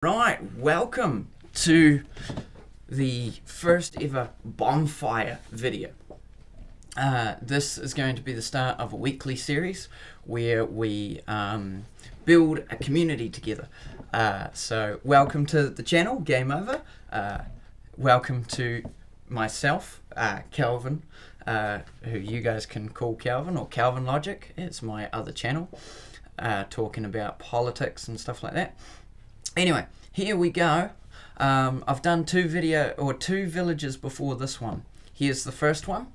Right, welcome to the first ever Bonfire video. This is going to be the start of a weekly series where we build a community together. So welcome to the channel, GameOver. Welcome to myself, Kelvin, who you guys can call Kelvin or Kelvin Logic. It's my other channel, talking about politics and stuff like that. Anyway, here we go. I've done two villages before this one. Here's the first one.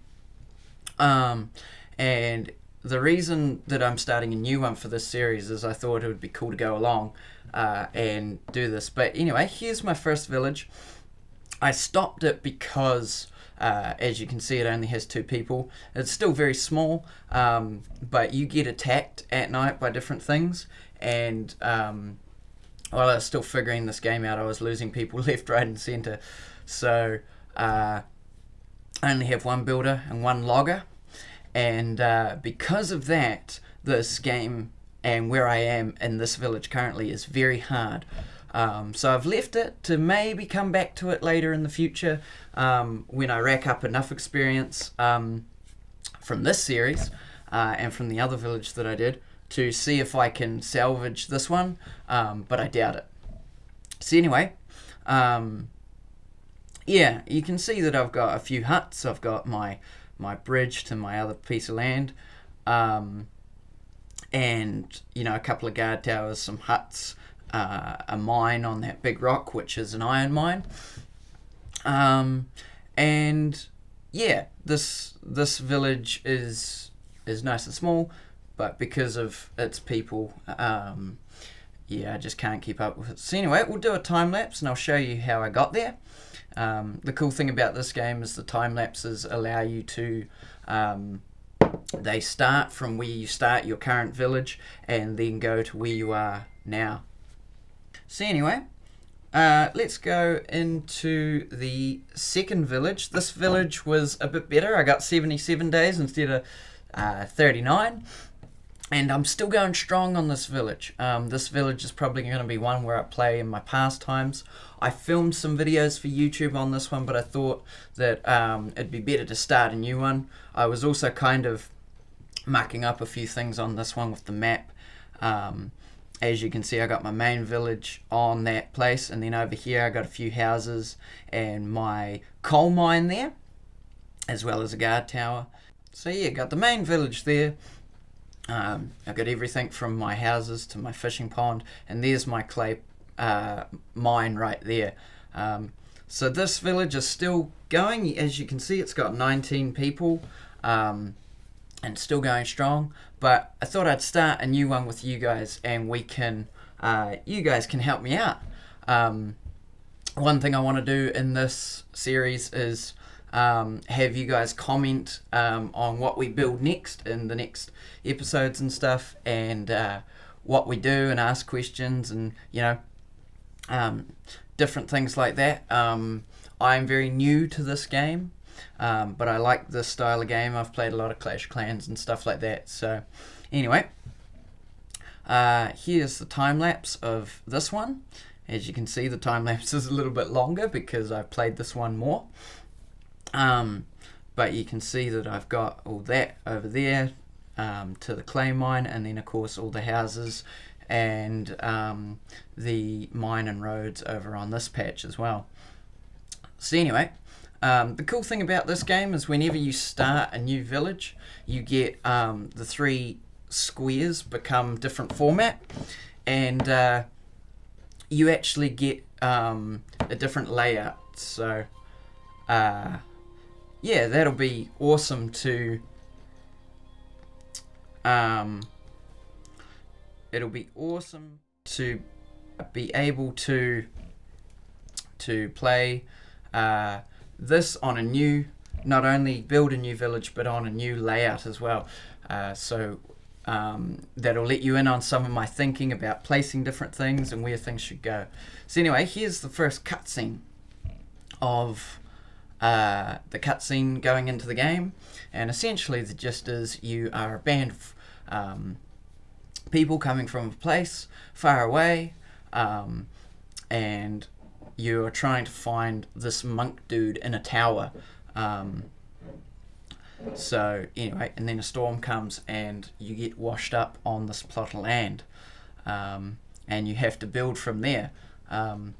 And the reason that I'm starting a new one for this series is I thought it would be cool to go along and do this. But anyway, here's my first village. I stopped it because, as you can see, it only has 2 people. It's still very small, but you get attacked at night by different things. And while I was still figuring this game out, I was losing people left, right, and centre. So I only have 1 builder and 1 logger. And because of that, this game and where I am in this village currently is very hard. So I've left it to maybe come back to it later in the future when I rack up enough experience from this series and from the other village that I did to see if I can salvage this one, but I doubt it. So anyway, yeah, you can see that I've got a few huts. I've got my bridge to my other piece of land, and a couple of guard towers, some huts, a mine on that big rock, which is an iron mine, and yeah, this village is nice and small. But because of its people, yeah, I just can't keep up with it. So anyway, we'll do a time lapse and I'll show you how I got there. The cool thing about this game is the time lapses allow you to, they start from where you start your current village and then go to where you are now. So anyway, let's go into the second village. This village was a bit better. I got 77 days instead of 39. And I'm still going strong on this village. This village is probably going to be one where I play in my pastimes. I filmed some videos for YouTube on this one, but I thought that it'd be better to start a new one. I was also kind of mucking up a few things on this one with the map. As you can see, I got my main village on that place, and then over here I got a few houses and my coal mine there, as well as a guard tower. So yeah, got the main village there. I've got everything from my houses to my fishing pond, and there's my clay mine right there. So this village is still going. As you can see, it's got 19 people and still going strong. But I thought I'd start a new one with you guys, and we can, you guys can help me out. One thing I want to do in this series is have you guys comment on what we build next in the next episodes and stuff, and what we do, and ask questions, and different things like that. I'm very new to this game, but I like this style of game. I've played a lot of Clash of Clans and stuff like that. So anyway, here's the time lapse of this one. As you can see, the time lapse is a little bit longer because I've played this one more. But you can see that I've got all that over there to the clay mine, and then of course all the houses and the mine and roads over on this patch as well. So anyway, the cool thing about this game is whenever you start a new village, you get the 3 squares become different format, and you actually get a different layout. So yeah, that'll be awesome to it'll be awesome to be able to play this on a new, not only build a new village, but on a new layout as well. So that'll let you in on some of my thinking about placing different things and where things should go. So anyway, here's the first cutscene of the cutscene going into the game, and essentially the gist is you are a band of people coming from a place far away, and you're trying to find this monk dude in a tower. So anyway, and then a storm comes and you get washed up on this plot of land, and you have to build from there. And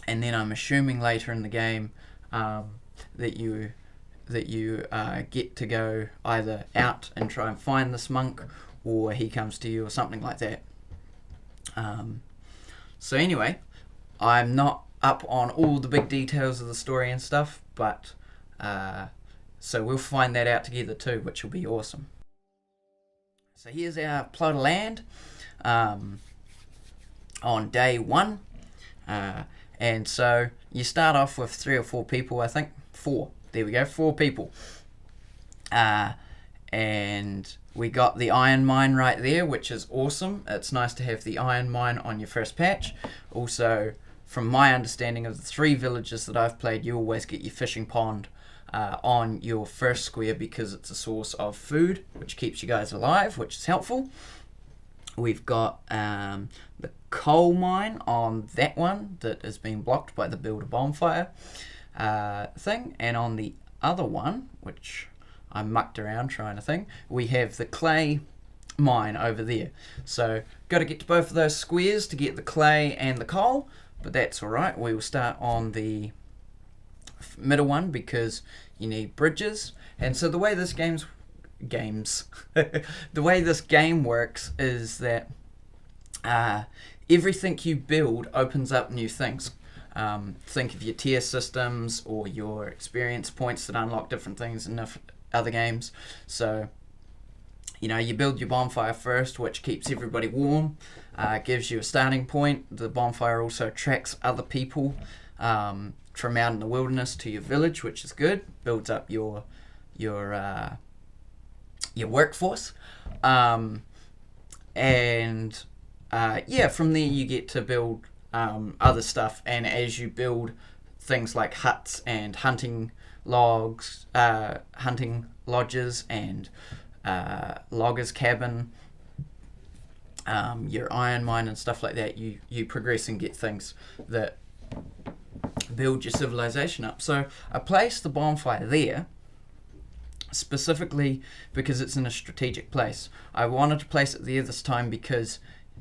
then I'm assuming later in the game that you get to go either out and try and find this monk, or he comes to you, or something like that. So anyway, I'm not up on all the big details of the story and stuff, but so we'll find that out together too, which will be awesome. So here's our plot of land on day 1. And so you start off with 3 or 4 people, I think. 4. There we go, 4 people. And we got the iron mine right there, which is awesome. It's nice to have the iron mine on your first patch. Also, from my understanding of the 3 villages that I've played, you always get your fishing pond on your first square because it's a source of food, which keeps you guys alive, which is helpful. We've got the coal mine on that one that is being blocked by the builder Bonfire thing, and on the other one, which I mucked around trying to think, we have the clay mine over there. So got to get to both of those squares to get the clay and the coal, but that's alright. We will start on the middle one because you need bridges. And so the way this the way this game works is that everything you build opens up new things. Think of your tier systems or your experience points that unlock different things in other games. So, you build your bonfire first, which keeps everybody warm, gives you a starting point. The bonfire also attracts other people from out in the wilderness to your village, which is good. Builds up your workforce. From there you get to build other stuff, and as you build things like huts and hunting lodges and logger's cabin, your iron mine and stuff like that, you progress and get things that build your civilization up. So I placed the bonfire there specifically because it's in a strategic place. I wanted to place it there this time because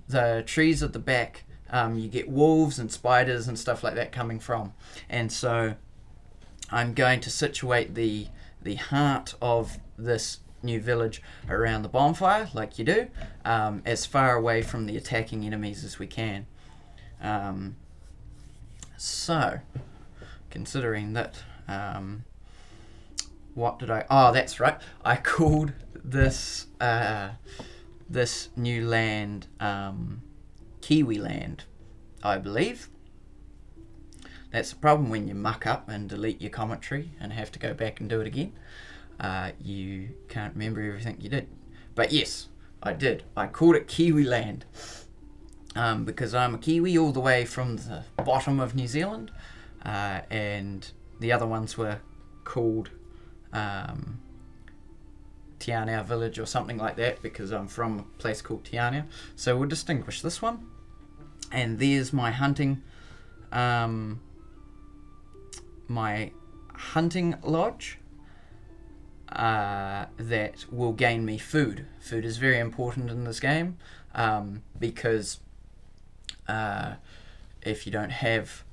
the trees at the back, you get wolves and spiders and stuff like that coming from, and so I'm going to situate the heart of this new village around the bonfire, like you do, as far away from the attacking enemies as we can. So, considering that, what did I... Oh, that's right. I called this this new land Kiwi land, I believe. That's the problem when you muck up and delete your commentary and have to go back and do it again. You can't remember everything you did. But yes, I did. I called it Kiwi land because I'm a Kiwi all the way from the bottom of New Zealand, and the other ones were called Tianau Village or something like that because I'm from a place called Tianau. So we'll distinguish this one. And there's my hunting lodge that will gain me food. Food is very important in this game because if you don't have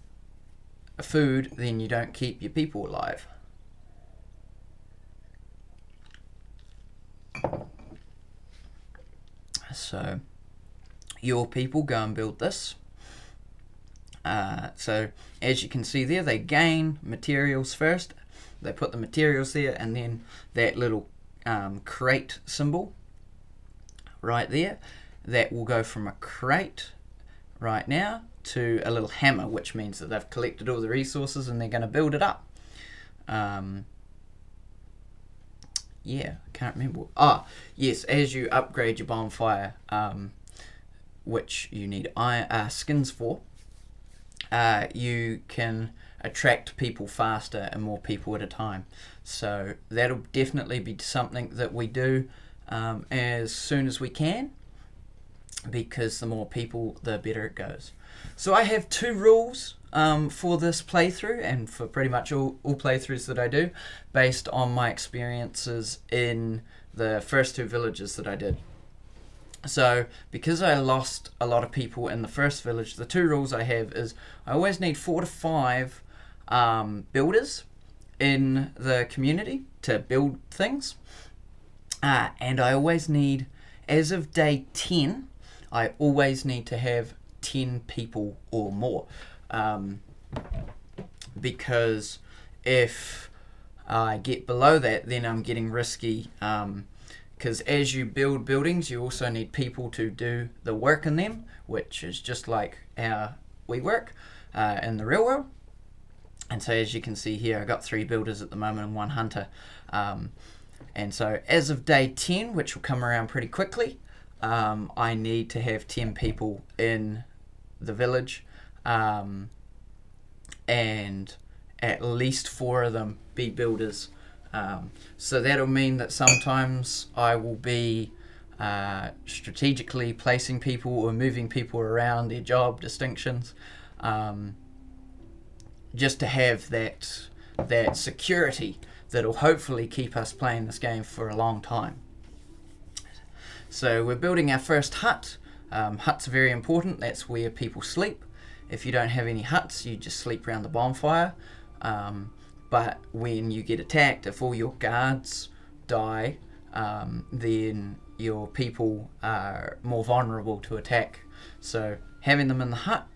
food, then you don't keep your people alive. So your people go and build this. So as you can see there, they gain materials first. They put the materials there, and then that little crate symbol right there, that will go from a crate right now to a little hammer, which means that they've collected all the resources and they're going to build it up. Yeah, I can't remember. Yes, as you upgrade your bonfire, which you need skins for, you can attract people faster and more people at a time. So that'll definitely be something that we do as soon as we can, because the more people, the better it goes. So I have two rules for this playthrough, and for pretty much all playthroughs that I do, based on my experiences in the first two villages that I did. So because I lost a lot of people in the first village, the two rules I have is I always need 4 to 5 builders in the community to build things, and I always need, as of day 10, I always need to have 10 people or more, because if I get below that, then I'm getting risky, because as you build buildings, you also need people to do the work in them, which is just like how we work in the real world. And so as you can see here, I got 3 builders at the moment and 1 hunter. And so as of day 10, which will come around pretty quickly, I need to have 10 people in the village, and at least 4 of them be builders. So that'll mean that sometimes I will be strategically placing people or moving people around their job distinctions, just to have that security that'll hopefully keep us playing this game for a long time. So we're building our first hut. Huts are very important. That's where people sleep. If you don't have any huts, you just sleep around the bonfire. But when you get attacked, if all your guards die, then your people are more vulnerable to attack. So having them in the hut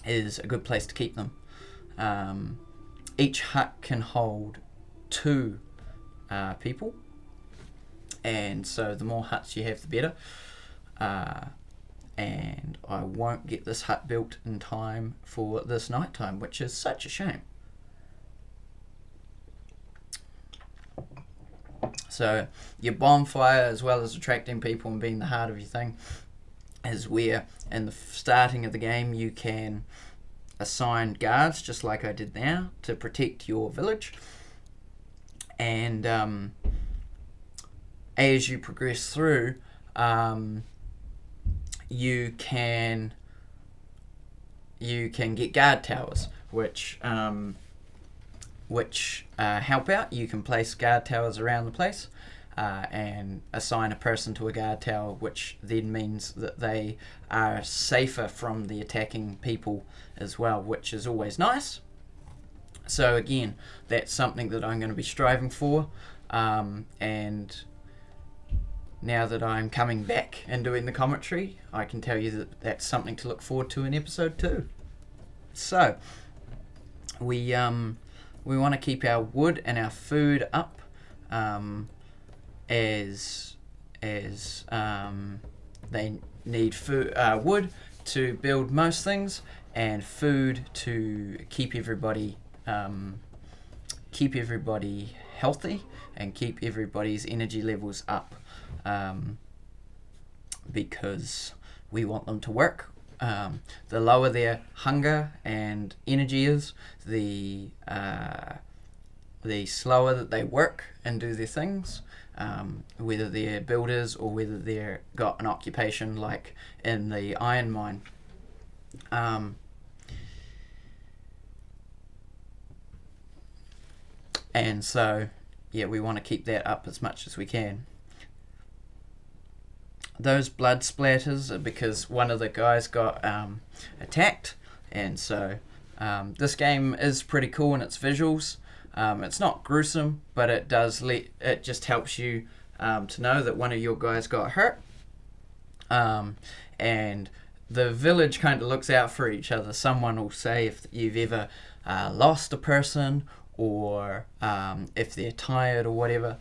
is a good place to keep them. Each hut can hold 2 people, and so the more huts you have, the better. And I won't get this hut built in time for this night time, which is such a shame. So your bonfire, as well as attracting people and being the heart of your thing, is where in the starting of the game you can assign guards, just like I did now, to protect your village. And as you progress through, you can get guard towers, which help out. You can place guard towers around the place, and assign a person to a guard tower, which then means that they are safer from the attacking people as well, which is always nice. So again, that's something that I'm going to be striving for, and now that I'm coming back and doing the commentary, I can tell you that that's something to look forward to in episode 2. So we want to keep our wood and our food up, as they need wood to build most things, and food to keep everybody healthy and keep everybody's energy levels up, because we want them to work. The lower their hunger and energy is, the slower that they work and do their things, whether they're builders or whether they're got an occupation like in the iron mine. And so, yeah, we want to keep that up as much as we can. Those blood splatters are because one of the guys got attacked, and so this game is pretty cool in its visuals. It's not gruesome, but it just helps you to know that one of your guys got hurt, and the village kind of looks out for each other. Someone will say if you've ever lost a person, or if they're tired or whatever.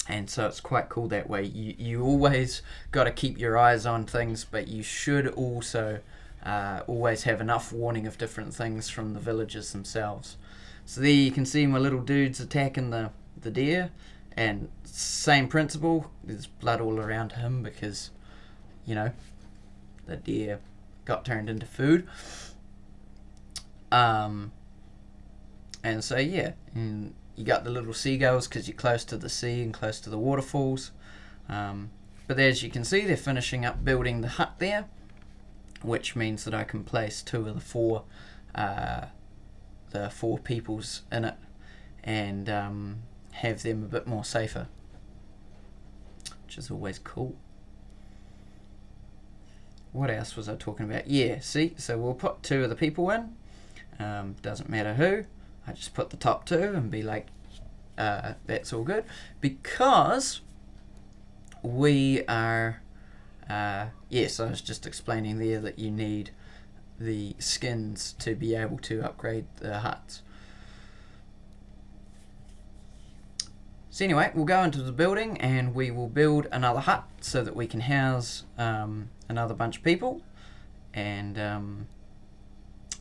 And so it's quite cool that way. You always got to keep your eyes on things, but you should also always have enough warning of different things from the villagers themselves. So there you can see my little dude's attacking the deer, and same principle, there's blood all around him because, you know, the deer got turned into food. And so yeah, and you got the little seagulls because you're close to the sea and close to the waterfalls. But as you can see, they're finishing up building the hut there. which means that I can place 2 of the 4 peoples in it and have them a bit more safer, which is always cool. What else was I talking about? Yeah, see, so we'll put 2 of the people in. Doesn't matter who. I just put the top 2 and be like, that's all good, because we are yes, I was just explaining there that you need the skins to be able to upgrade the huts. So anyway, we'll go into the building and we will build another hut so that we can house another bunch of people, and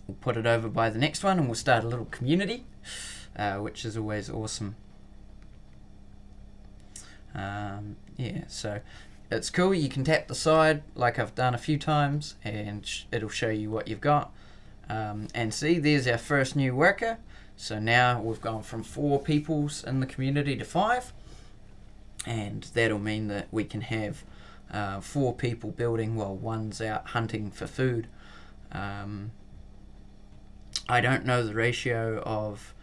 we'll put it over by the next one and we'll start a little community, which is always awesome. Yeah, so it's cool. You can tap the side like I've done a few times and it'll show you what you've got. And see, there's our first new worker. So now we've gone from 4 peoples in the community to 5, and that'll mean that we can have 4 people building while one's out hunting for food. I don't know the ratio of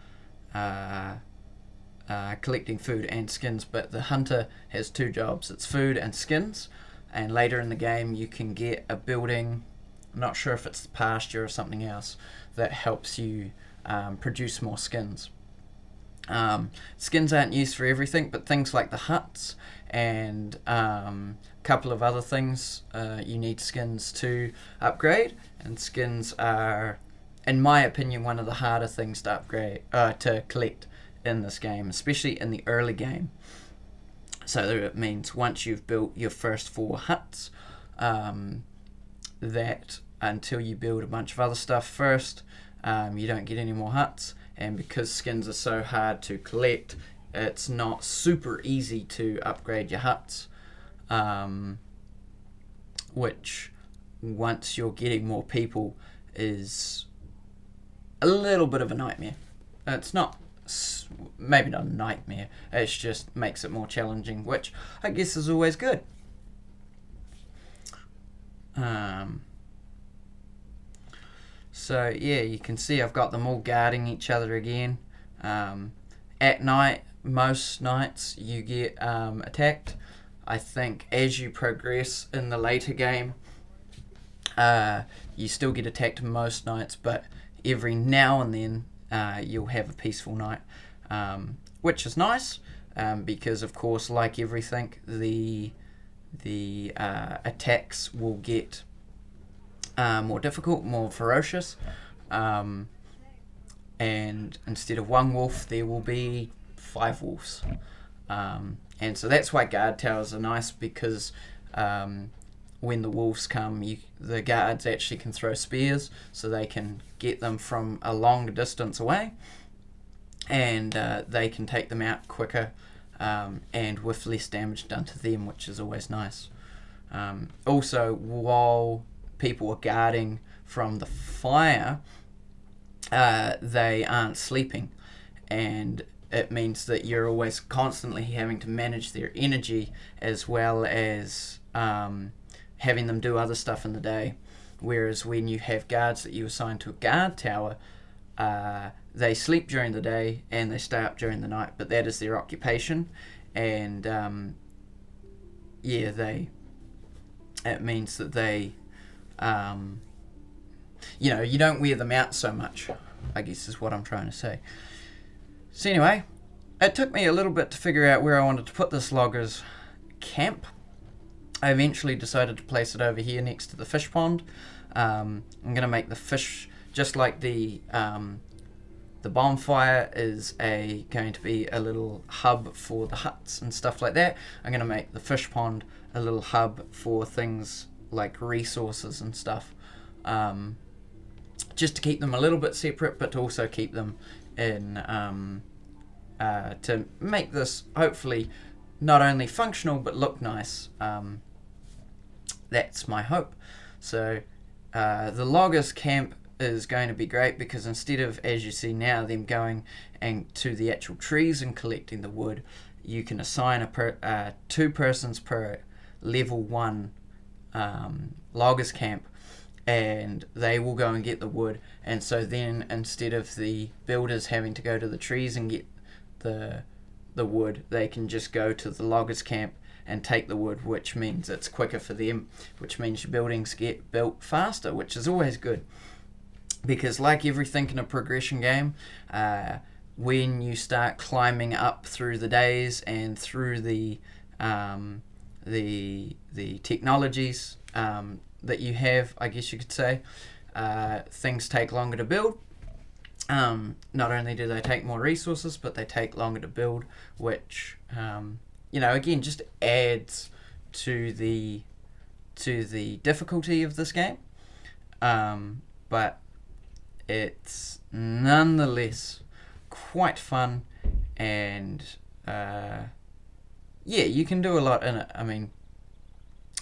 collecting food and skins, but the hunter has 2 jobs. It's food and skins, and later in the game you can get a building, I'm not sure if it's the pasture or something else, that helps you produce more skins. Skins aren't used for everything, but things like the huts and a couple of other things you need skins to upgrade, and skins are, in my opinion, one of the harder things to upgrade, to collect in this game, especially in the early game. So it means once you've built your first 4 huts, that until you build a bunch of other stuff first, you don't get any more huts. And because skins are so hard to collect, it's not super easy to upgrade your huts, which, once you're getting more people, is a little bit of a nightmare. It's not, maybe not a nightmare, it just makes it more challenging, which I guess is always good. So yeah, you can see I've got them all guarding each other again. At night, most nights you get attacked. I think as you progress in the later game, you still get attacked most nights, but every now and then you'll have a peaceful night, which is nice, because of course, like everything, the attacks will get more difficult, more ferocious, and instead of 1 wolf there will be 5 wolves, and so that's why guard towers are nice, because when the wolves come, the guards actually can throw spears, so they can get them from a long distance away, and they can take them out quicker, and with less damage done to them, which is always nice. Also, while people are guarding from the fire, they aren't sleeping, and it means that you're always constantly having to manage their energy, as well as having them do other stuff in the day. Whereas when you have guards that you assign to a guard tower, they sleep during the day and they stay up during the night, but that is their occupation, and it means that they you don't wear them out so much, I guess is what I'm trying to say. So anyway, it took me a little bit to figure out where I wanted to put this loggers camp. I eventually decided to place it over here next to the fish pond. I'm going to make the fish, just like the bonfire is going to be a little hub for the huts and stuff like that. I'm going to make the fish pond a little hub for things like resources and stuff, just to keep them a little bit separate, but to also keep them in, to make this hopefully not only functional but look nice. That's my hope. So the loggers camp is going to be great, because instead of, as you see now, them going to the actual trees and collecting the wood, you can assign 2 persons per level 1 loggers camp, and they will go and get the wood. And so then instead of the builders having to go to the trees and get the wood, they can just go to the loggers camp and take the wood, which means it's quicker for them, which means your buildings get built faster, which is always good. Because like everything in a progression game, when you start climbing up through the days and through the technologies that you have, I guess you could say, things take longer to build. Not only do they take more resources, but they take longer to build, which again just adds to the difficulty of this game. But it's nonetheless quite fun, and you can do a lot in it. I mean,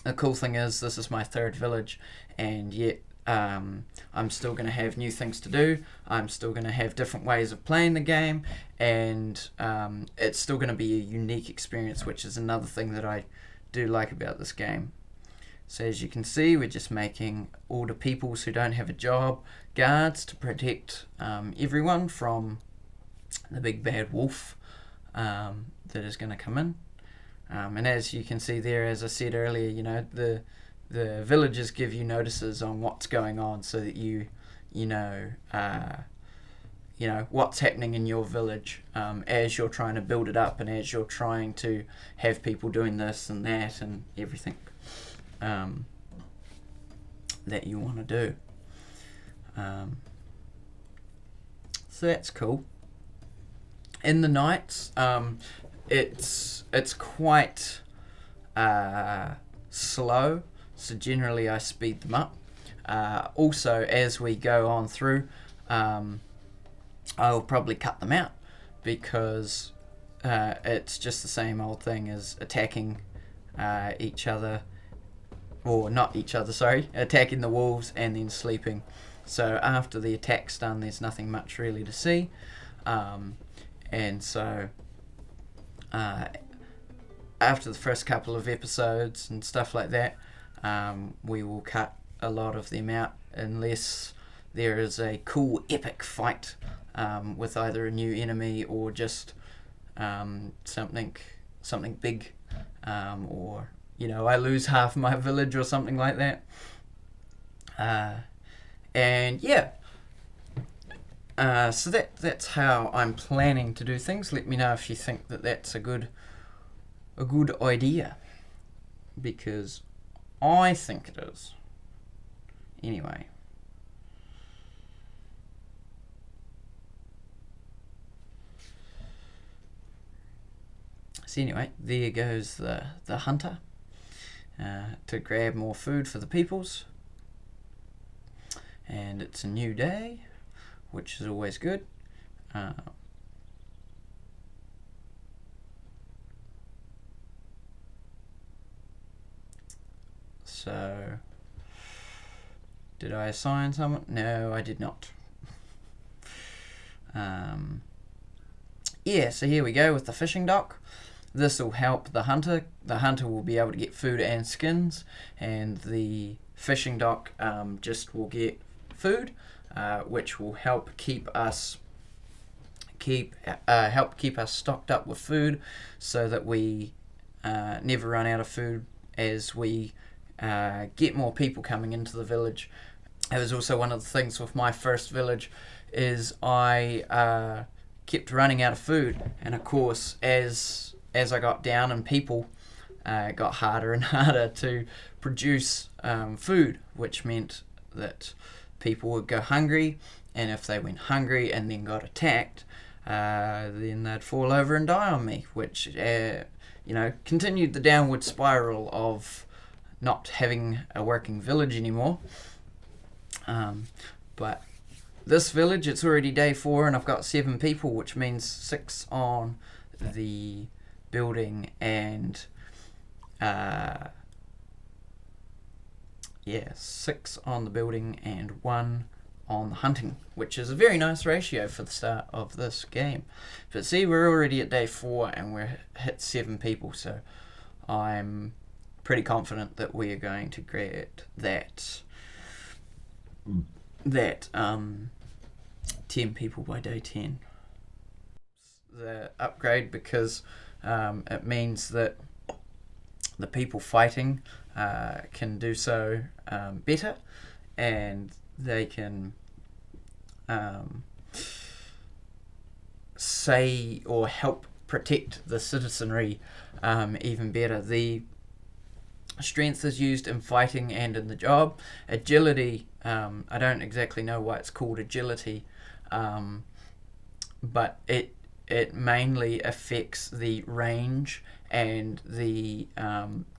the cool thing is this is my third village, and yet I'm still going to have new things to do. I'm still going to have different ways of playing the game, and it's still going to be a unique experience, which is another thing that I do like about this game. So as you can see, we're just making all the peoples who don't have a job guards to protect everyone from the big bad wolf that is going to come in. And as you can see there, as I said earlier, the villagers give you notices on what's going on, so that you know what's happening in your village as you're trying to build it up, and as you're trying to have people doing this and that and everything that you want to do. So that's cool. In the nights, it's quite slow, so generally I speed them up. Also, as we go on through, I'll probably cut them out, because it's just the same old thing as attacking each other, or not each other, sorry, attacking the wolves and then sleeping. So after the attack's done, there's nothing much really to see. And so after the first couple of episodes and stuff like that, we will cut a lot of them out, unless there is a cool epic fight with either a new enemy or just something big, or I lose half my village or something like that. So that's how I'm planning to do things. Let me know if you think that that's a good idea, because I think it is. Anyway. So anyway, there goes the hunter to grab more food for the peoples. And it's a new day, which is always good. So, did I assign someone? No, I did not. So here we go with the fishing dock. This will help the hunter. The hunter will be able to get food and skins, and the fishing dock just will get food, which will help keep us stocked up with food, so that we never run out of food as we get more people coming into the village. It was also one of the things with my first village, is I kept running out of food, and of course as I got down and people, it got harder and harder to produce food, which meant that people would go hungry, and if they went hungry and then got attacked, then they'd fall over and die on me, which continued the downward spiral of not having a working village anymore. But this village, it's already day 4 and I've got 7 people, which means 6 on the building and 6 on the building and 1 on the hunting, which is a very nice ratio for the start of this game. But see, we're already at day 4 and we're hit 7 people, so I'm pretty confident that we are going to get that that 10 people by day 10. The upgrade because it means that the people fighting can do so better, and they can say or help protect the citizenry even better. The strength is used in fighting and in the job. Agility, I don't exactly know why it's called agility, but it mainly affects the range and the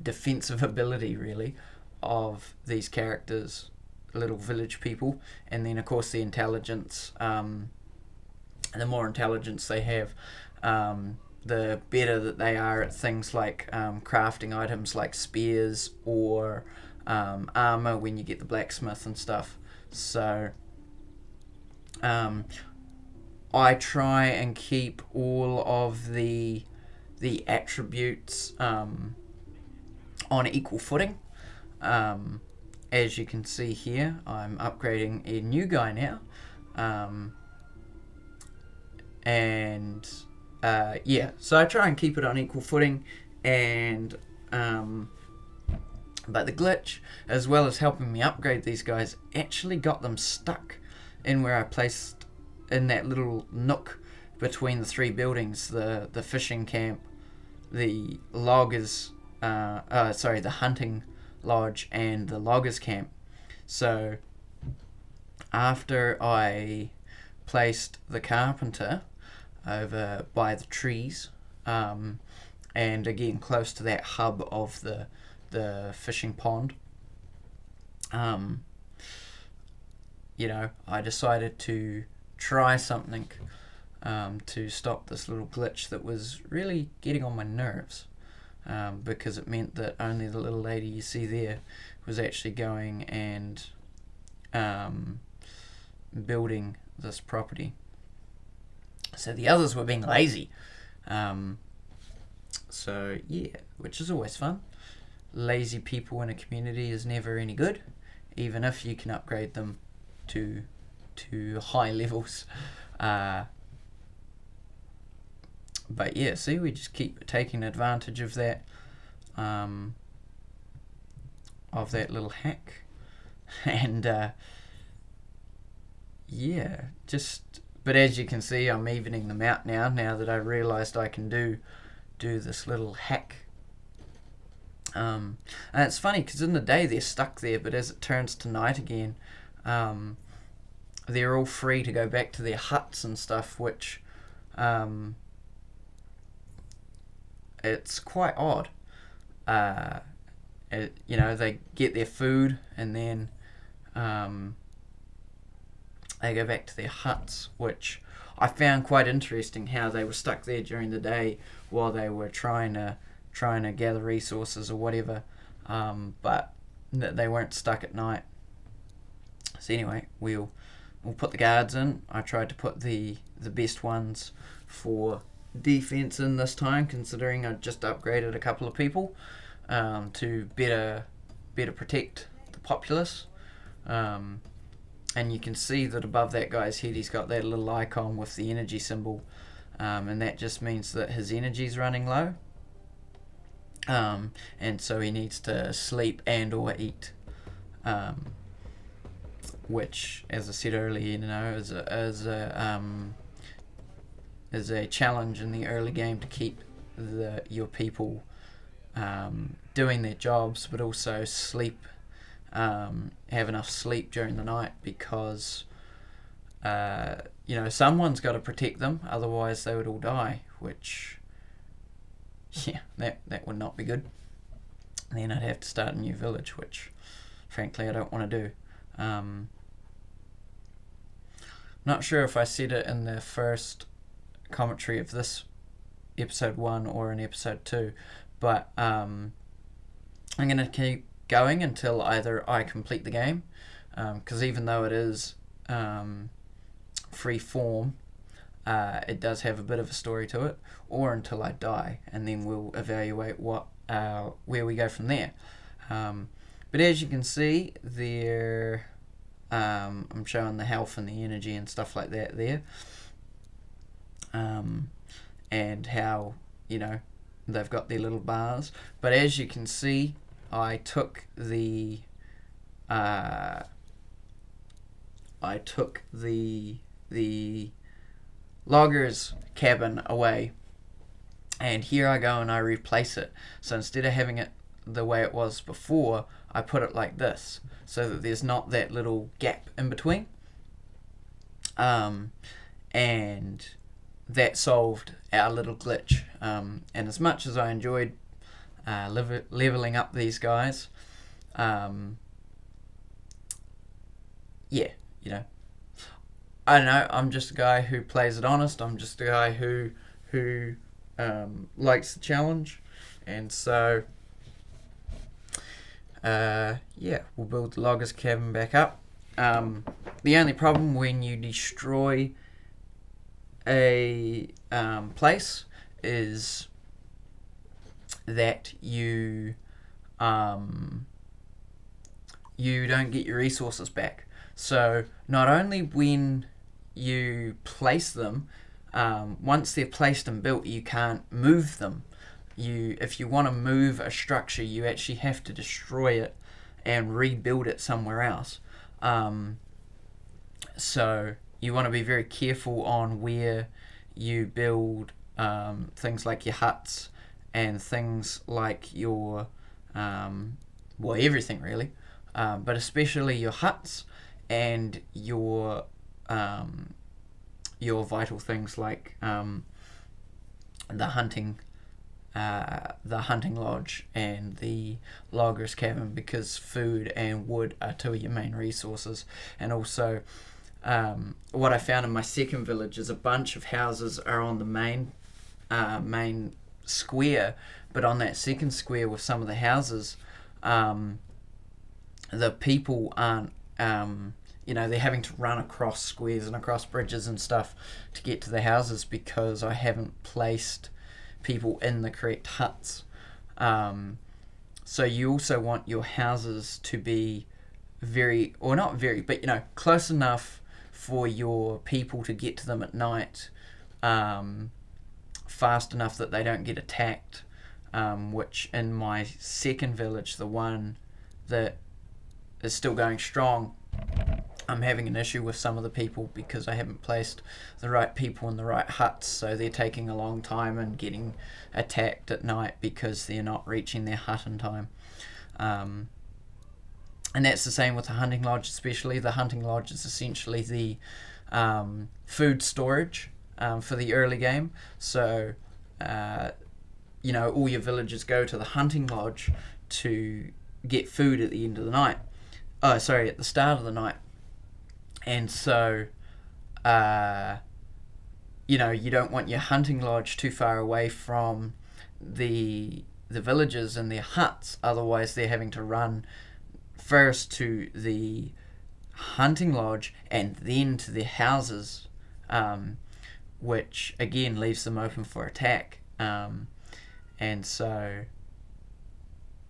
defensive ability, really, of these characters, little village people. And then, of course, the intelligence. The more intelligence they have, the better that they are at things like crafting items like spears or armor when you get the blacksmith and stuff. So I try and keep all of the attributes on equal footing. As you can see here, I'm upgrading a new guy now. So I try and keep it on equal footing, and but the glitch, as well as helping me upgrade these guys, actually got them stuck in where I placed in that little nook between the three buildings, the fishing camp, the loggers, the hunting lodge, and the loggers camp. So after I placed the carpenter over by the trees, and again close to that hub of the fishing pond, I decided to try something to stop this little glitch that was really getting on my nerves, because it meant that only the little lady you see there was actually going and building this property. So the others were being lazy. Which is always fun. Lazy people in a community is never any good, even if you can upgrade them to high levels. But yeah, see, we just keep taking advantage of that little hack. And but as you can see, I'm evening them out now that I realised I can do this little hack. And it's funny because in the day they're stuck there, but as it turns to night again, they're all free to go back to their huts and stuff, which it's quite odd. They get their food and then they go back to their huts, which I found quite interesting, how they were stuck there during the day while they were trying to gather resources or whatever, but they weren't stuck at night. So anyway, we'll put the guards in. I tried to put the best ones for defense in this time, considering I just upgraded a couple of people to better protect the populace. And you can see that above that guy's head he's got that little icon with the energy symbol, and that just means that his energy's running low, and so he needs to sleep and or eat, which, as I said earlier, is a challenge in the early game to keep your people doing their jobs, but also sleep. Have enough sleep during the night, because someone's got to protect them, otherwise they would all die, which that would not be good. And then I'd have to start a new village, which frankly I don't want to do. Not sure if I said it in the first commentary of this episode 1 or in episode 2, but I'm going to keep going until either I complete the game, because even though it is free form, it does have a bit of a story to it, or until I die, and then we'll evaluate where we go from there. But as you can see, there I'm showing the health and the energy and stuff like that there. And how, they've got their little bars. But as you can see, I took the logger's cabin away, and here I go and I replace it. So instead of having it the way it was before, I put it like this, so that there's not that little gap in between. And that solved our little glitch. And as much as I enjoyed leveling up these guys, I don't know, I'm just a guy who plays it honest. I'm just a guy who likes the challenge. And so, we'll build the logger's cabin back up. The only problem when you destroy a place is that you don't get your resources back. So not only when you place them, once they're placed and built, you can't move them. If you want to move a structure, you actually have to destroy it and rebuild it somewhere else. So you want to be very careful on where you build things like your huts and things like your everything really, but especially your huts and your vital things like the hunting lodge and the logger's cabin, because food and wood are two of your main resources. And also, what I found in my second village is a bunch of houses are on the main square, but on that second square with some of the houses, the people aren't, they're having to run across squares and across bridges and stuff to get to the houses because I haven't placed people in the correct huts. So you also want your houses to be close enough for your people to get to them at night, fast enough that they don't get attacked, which in my second village, the one that is still going strong, I'm having an issue with some of the people because I haven't placed the right people in the right huts, so they're taking a long time and getting attacked at night because they're not reaching their hut in time. And that's the same with the hunting lodge, especially. The hunting lodge is essentially the food storage for the early game. So, all your villagers go to the hunting lodge to get food at the end of the night. At the start of the night. And so, you don't want your hunting lodge too far away from the villagers and their huts. Otherwise, they're having to run first to the hunting lodge and then to their houses, which again leaves them open for attack. And so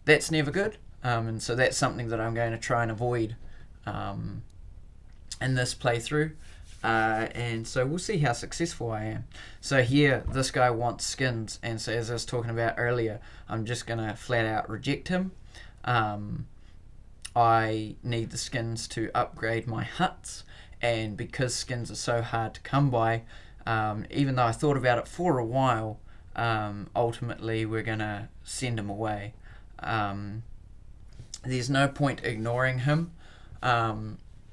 that's never good. And so that's something that I'm going to try and avoid in this playthrough. And so we'll see how successful I am. So here, this guy wants skins, and so as I was talking about earlier, I'm just going to flat out reject him. I need the skins to upgrade my huts, and because skins are so hard to come by, even though I thought about it for a while, ultimately we're going to send him away. There's no point ignoring him,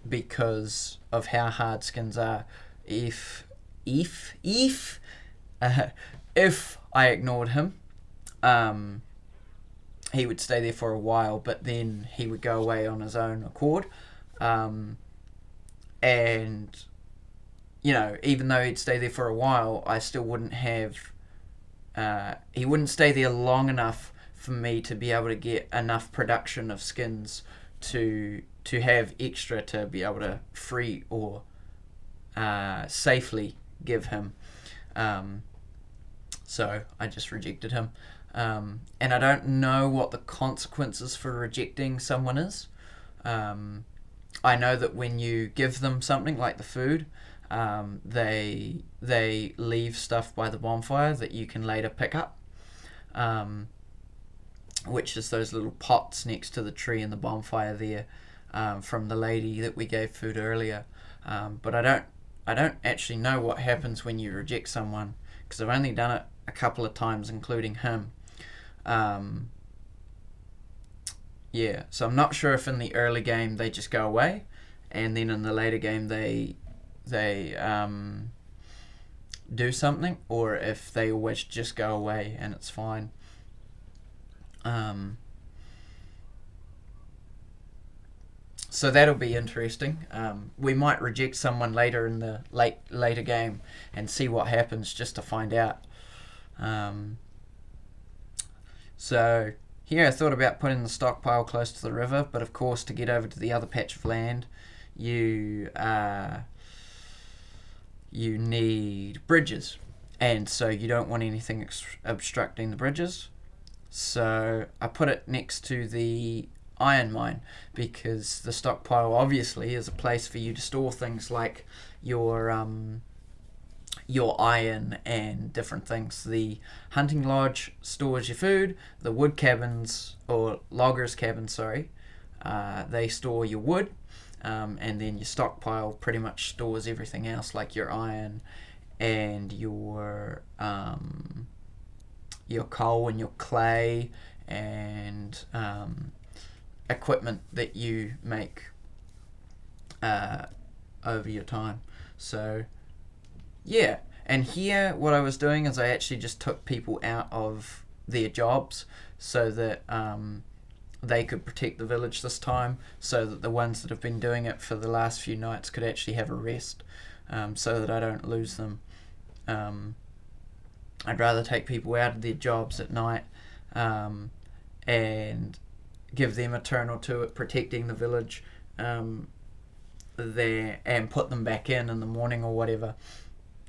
because of how hard skins are. If I ignored him, he would stay there for a while, but then he would go away on his own accord. And even though he'd stay there for a while, I still wouldn't have. He wouldn't stay there long enough for me to be able to get enough production of skins to have extra to be able to free or safely give him. So I just rejected him. And I don't know what the consequences for rejecting someone is. I know that when you give them something like the food, they leave stuff by the bonfire that you can later pick up, which is those little pots next to the tree and the bonfire there, from the lady that we gave food earlier. But I don't actually know what happens when you reject someone, because I've only done it a couple of times, including him. Yeah, so I'm not sure if in the early game they just go away, and then in the later game they do something, or if they always just go away and it's fine. So that'll be interesting. We might reject someone later in the later game and see what happens, just to find out. So here I thought about putting the stockpile close to the river, but of course to get over to the other patch of land, you need bridges, and so you don't want anything obstructing the bridges. So I put it next to the iron mine, because the stockpile obviously is a place for you to store things like your iron and different things. The hunting lodge stores your food. The wood cabins, or loggers' cabins, sorry, they store your wood, and then your stockpile pretty much stores everything else, like your iron and your coal and your clay and equipment that you make over your time. So yeah, and here what I was doing is I actually just took people out of their jobs so that they could protect the village this time, so that the ones that have been doing it for the last few nights could actually have a rest, so that I don't lose them. I'd rather take people out of their jobs at night, and give them a turn or two at protecting the village there, and put them back in the morning or whatever,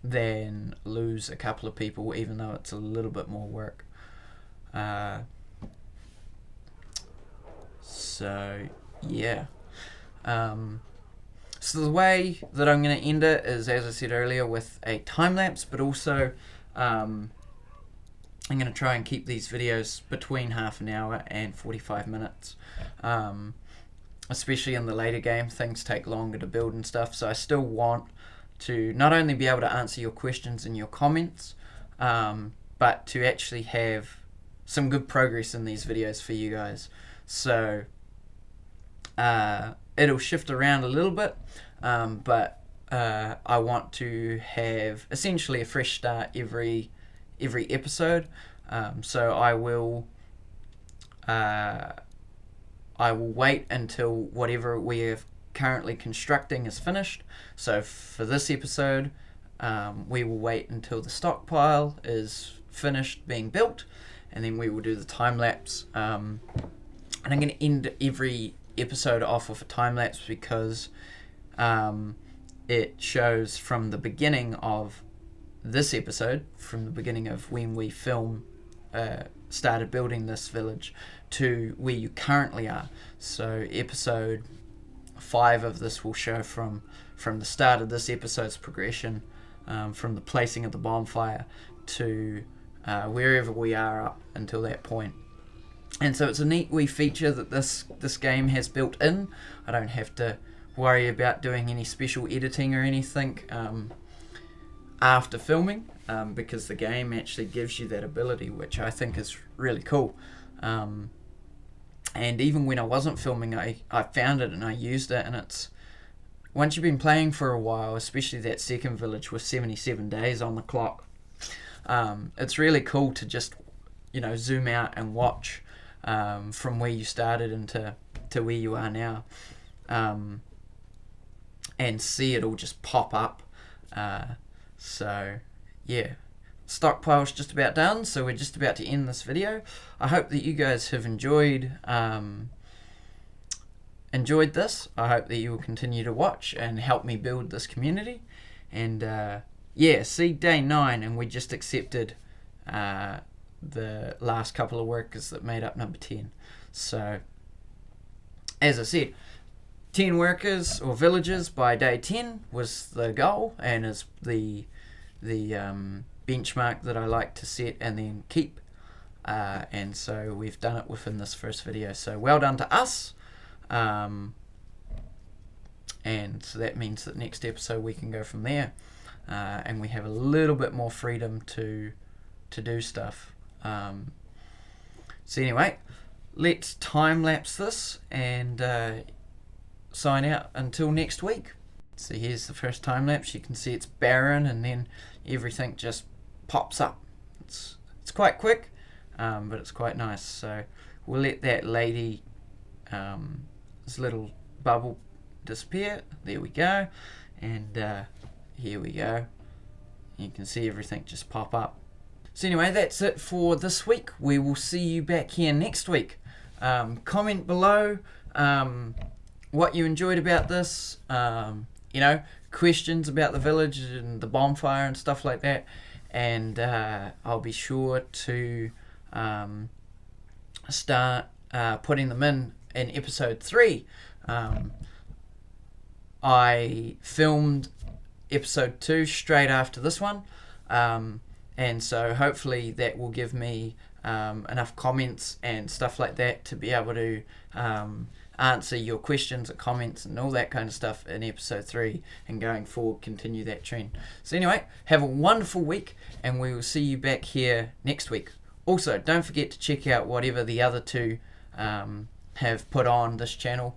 than lose a couple of people, even though it's a little bit more work. So yeah. So the way that I'm going to end it is, as I said earlier, with a time lapse, but also I'm going to try and keep these videos between half an hour and 45 minutes. Especially in the later game, things take longer to build and stuff, so I still want to not only be able to answer your questions and your comments, but to actually have some good progress in these videos for you guys. So it'll shift around a little bit, but I want to have essentially a fresh start every episode. So I will wait until whatever we are currently constructing is finished. So for this episode, we will wait until the stockpile is finished being built, and then we will do the time lapse. And I'm going to end every episode off with a time lapse, because it shows from the beginning of this episode, from the beginning of when we started building this village, to where you currently are. So episode 5 of this will show from the start of this episode's progression, from the placing of the bonfire to wherever we are up until that point. And so it's a neat wee feature that this game has built in. I don't have to worry about doing any special editing or anything after filming, because the game actually gives you that ability, which I think is really cool. And even when I wasn't filming, I found it and I used it, and it's, once you've been playing for a while, especially that second village with 77 days on the clock, it's really cool to just, zoom out and watch from where you started into where you are now, and see it all just pop up. So yeah, stockpile's just about done, so we're just about to end this video. I hope that you guys have enjoyed this. I hope that you will continue to watch and help me build this community. And see day 9, and we just accepted the last couple of workers that made up number 10. So as I said, 10 workers or villagers by day 10 was the goal, and is the benchmark that I like to set and then keep. And so we've done it within this first video. So well done to us. And so that means that next episode we can go from there. And we have a little bit more freedom to do stuff. So anyway, let's time lapse this and sign out until next week. So here's the first time lapse. You can see it's barren, and then everything just pops up. It's quite quick, but it's quite nice. So we'll let that lady, this little bubble, disappear. There we go. And here we go. You can see everything just pop up. So anyway, that's it for this week. We will see you back here next week. Comment below what you enjoyed about this. You know, questions about the village and the bonfire and stuff like that. And I'll be sure to start putting them in episode 3. I filmed episode 2 straight after this one, and so hopefully that will give me enough comments and stuff like that to be able to answer your questions and comments and all that kind of stuff in episode 3, and going forward continue that trend. So anyway, have a wonderful week, and we will see you back here next week. Also, don't forget to check out whatever the other two have put on this channel.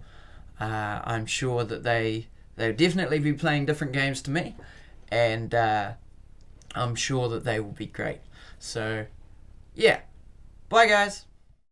I'm sure that they'll definitely be playing different games to me, and I'm sure that they will be great. So yeah, bye guys.